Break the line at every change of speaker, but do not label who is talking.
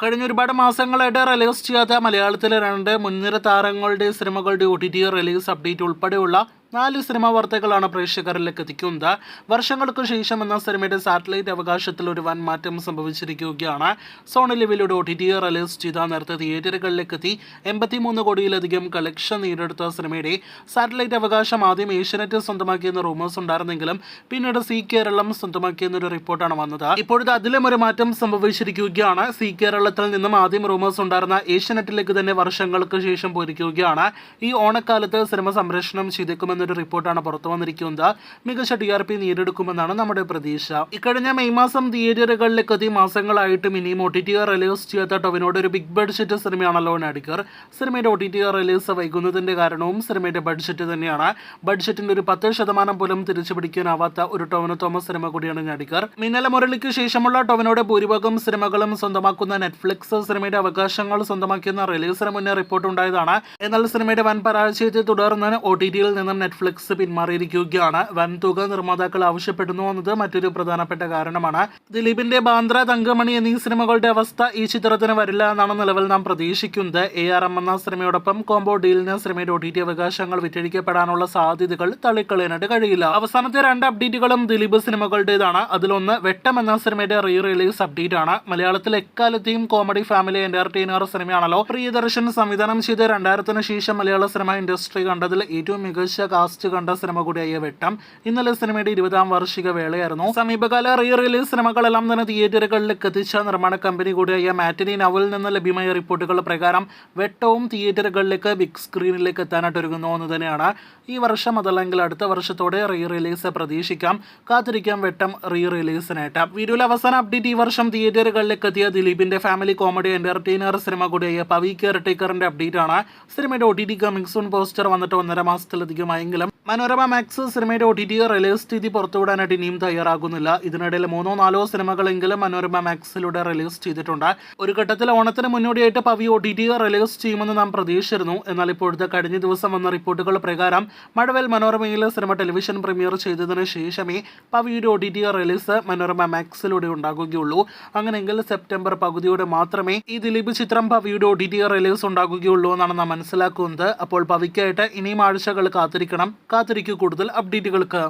കഴിഞ്ഞ ഒരുപാട് മാസങ്ങളായിട്ട് റിലീസ് ചെയ്യാത്ത മലയാളത്തിലെ 2 മുൻനിര താരങ്ങളുടെ സിനിമകളുടെ OTT റിലീസ് അപ്ഡേറ്റ് ഉൾപ്പെടെയുള്ള 4 സിനിമാ വാർത്തകളാണ് പ്രേക്ഷകരിലേക്ക് എത്തിക്കുന്നത്. വർഷങ്ങൾക്ക് ശേഷം എന്ന സിനിമയുടെ സാറ്റലൈറ്റ് അവകാശത്തിൽ ഒരു വൻ മാറ്റം സംഭവിച്ചിരിക്കുകയാണ്. സോണി ലിവിലൂടെ OTT റിലീസ് ചെയ്ത നേരത്തെ തിയേറ്ററുകളിലേക്ക് എത്തി 83 കോടിയിലധികം കളക്ഷൻ നേടിയെടുത്ത സിനിമയുടെ സാറ്റലൈറ്റ് അവകാശം ആദ്യം ഏഷ്യാനെറ്റ് സ്വന്തമാക്കിയെന്ന റൂമേഴ്സ് ഉണ്ടായിരുന്നെങ്കിലും പിന്നീട് സി കേരളം സ്വന്തമാക്കിയെന്നൊരു റിപ്പോർട്ടാണ് വന്നത്. ഇപ്പോഴത്തെ അതിലും ഒരു മാറ്റം സംഭവിച്ചിരിക്കുകയാണ്. സി കേരളത്തിൽ നിന്നും ആദ്യം റൂമേഴ്സ് ഉണ്ടായിരുന്ന ഏഷ്യാനെറ്റിലേക്ക് തന്നെ വർഷങ്ങൾക്ക് ശേഷം പോയിരിക്കുകയാണ്. ഈ ഓണക്കാലത്ത് സിനിമ സംപ്രേഷണം ചെയ്തേക്കുമെന്നൊരു റിപ്പോർട്ടാണ് പുറത്തു വന്നിരിക്കുന്നത്. മികച്ച TRP നേടിയെടുക്കുമെന്നാണ് നമ്മുടെ പ്രതീക്ഷ. ഇക്കഴിഞ്ഞ മെയ് മാസം തിയേറ്ററുകളിലേക്ക് എത്തി മാസങ്ങളായിട്ടും ഇനിയും OTT റിലീസ് ചെയ്യാത്ത ടൊവിനോട് ഒരു ബിഗ് ബഡ്ജറ്റ് സിനിമയാണല്ലോ നടികർ. സിനിമയുടെ OTT റിലീസ് വൈകുന്നതിന്റെ കാരണവും സിനിമയുടെ ബഡ്ജറ്റ് തന്നെയാണ്. ബഡ്ജറ്റിന്റെ ഒരു 10% പോലും തിരിച്ചു പിടിക്കാനാവാത്ത ഒരു ടൊവിനോ തോമസ് സിനിമ കൂടിയാണ് നടികർ. മിന്നല മുരളിക്ക് ശേഷമുള്ള ടൊവിനോയുടെ ഭൂരിഭാഗം സിനിമകളും സ്വന്തമാക്കുന്ന നെറ്റ്ഫ്ലിക്സ് സിനിമയുടെ അവകാശങ്ങൾ സ്വന്തമാക്കിയെന്ന റിലീസിന് മുന്നേ റിപ്പോർട്ട് ഉണ്ടായതാണ്. എന്നാൽ സിനിമയുടെ വൻ പരാജയത്തെ തുടർന്ന് OTTയിൽ നിന്നും നെറ്റ്ഫ്ലിക്സ് പിന്മാറിയിരിക്കുകയാണ്. വൻ തുക നിർമ്മാതാക്കൾ ആവശ്യപ്പെടുന്നു എന്നത് മറ്റൊരു പ്രധാനപ്പെട്ട കാരണമാണ്. ദിലീപിന്റെ ബാന്ദ്ര, തങ്കമണി എന്നീ സിനിമകളുടെ അവസ്ഥ ഈ ചിത്രത്തിന് വരില്ല എന്നാണ് നിലവിൽ നാം പ്രതീക്ഷിക്കുന്നത്. ARM എന്ന സിനിമയോടൊപ്പം കോംബോ ഡീലിന് സിനിമയുടെ OTT അവകാശങ്ങൾ വിറ്റഴിക്കപ്പെടാനുള്ള സാധ്യതകൾ തള്ളിക്കളയാനായിട്ട് കഴിയില്ല. അവസാനത്തെ 2 അപ്ഡേറ്റുകളും ദിലീപ് സിനിമകളുടേതാണ്. അതിലൊന്ന് വെട്ടം എന്ന സിനിമയുടെ റിലീസ് അപ്ഡേറ്റ് ആണ്. മലയാളത്തിൽ എക്കാലത്തെയും കോമഡി ഫാമിലി എന്റർടൈനർ സിനിമയാണല്ലോ. പ്രിയദർശൻ സംവിധാനം ചെയ്ത് 2000-ന് ശേഷം മലയാള സിനിമ ഇൻഡസ്ട്രി കണ്ടതിൽ ഏറ്റവും മികച്ച കാസ്റ്റ് കണ്ട സിനിമ കൂടിയായ വെട്ടം. ഇന്നലെ സിനിമയുടെ 20ാം വാർഷിക വേളയായിരുന്നു. സമീപകാല റിലീസ് സിനിമകളെല്ലാം തന്നെ തിയേറ്ററുകളിലേക്ക് എത്തിച്ച നിർമ്മാണ കമ്പനി കൂടിയായ മാറ്റിനി നവൽ നിന്ന് ലഭ്യമായ റിപ്പോർട്ടുകൾ പ്രകാരം വെട്ടവും തിയേറ്ററുകളിലേക്ക് ബിഗ് സ്ക്രീനിലേക്ക് എത്താനായിട്ട് ഒരുങ്ങുന്നു എന്ന് തന്നെയാണ്. ഈ വർഷം അതല്ലെങ്കിൽ അടുത്ത വർഷത്തോടെ റിലീസ് പ്രതീക്ഷിക്കാം. കാത്തിരിക്കാം വെട്ടം റിലീസിനായിട്ട്. വീഡിയോയിലെ അവസാന അപ്ഡേറ്റ് ഈ വർഷം തിയേറ്ററുകളിലേക്ക് എത്തിയ ദിലീപിന്റെ ഫാമിലി കോമഡി എന്റർടൈനർ സിനിമ കൂടിയായ പവി കെയർടേക്കറിന്റെ അപ്ഡേറ്റ് ആണ്. സിനിമയുടെ OTT കമ്മിങ് സൂൺ പോസ്റ്റർ വന്നിട്ട് 1.5 മാസത്തിലധികമായെങ്കിലും മനോരമ മാക്സ് സിനിമയുടെ OTT റിലീസ് തീയതി പുറത്തുവിടാനായിട്ട് ഇനിയും തയ്യാറാകുന്നില്ല. ഇതിനിടയിൽ 3-4 സിനിമകളെങ്കിലും മനോരമ മാക്സിലൂടെ റിലീസ് ചെയ്തിട്ടുണ്ട്. ഒരു ഘട്ടത്തിൽ ഓണത്തിന് മുന്നോടിയായിട്ട് പവി OTT റിലീസ് ചെയ്യുമെന്ന് നാം പ്രതീക്ഷിച്ചിരുന്നു. എന്നാൽ ഇപ്പോഴത്തെ കഴിഞ്ഞ ദിവസം വന്ന റിപ്പോർട്ടുകൾ പ്രകാരം മഴവിൽ മനോരമയിലെ സിനിമ ടെലിവിഷൻ പ്രീമിയർ ചെയ്തതിന് ശേഷമേ പവിയുടെ OTT റിലീസ് മനോരമ മാക്സിലൂടെ ഉണ്ടാകുകയുള്ളൂ. അങ്ങനെയെങ്കിൽ സെപ്റ്റംബർ പകുതിയോടെ മാത്രമേ ഈ ദിലീപ് ചിത്രം പവിയുടെ OTT റിലീസ് ഉണ്ടാകുകയുള്ളൂ എന്നാണ് നാം മനസ്സിലാക്കുന്നത്. അപ്പോൾ പവിക്കായിട്ട് ഇനിയും ആഴ്ചകൾ കാത്തിരിക്കണം. കാത്തിരിക്കൂ കൂടുതൽ അപ്ഡേറ്റുകൾക്ക്.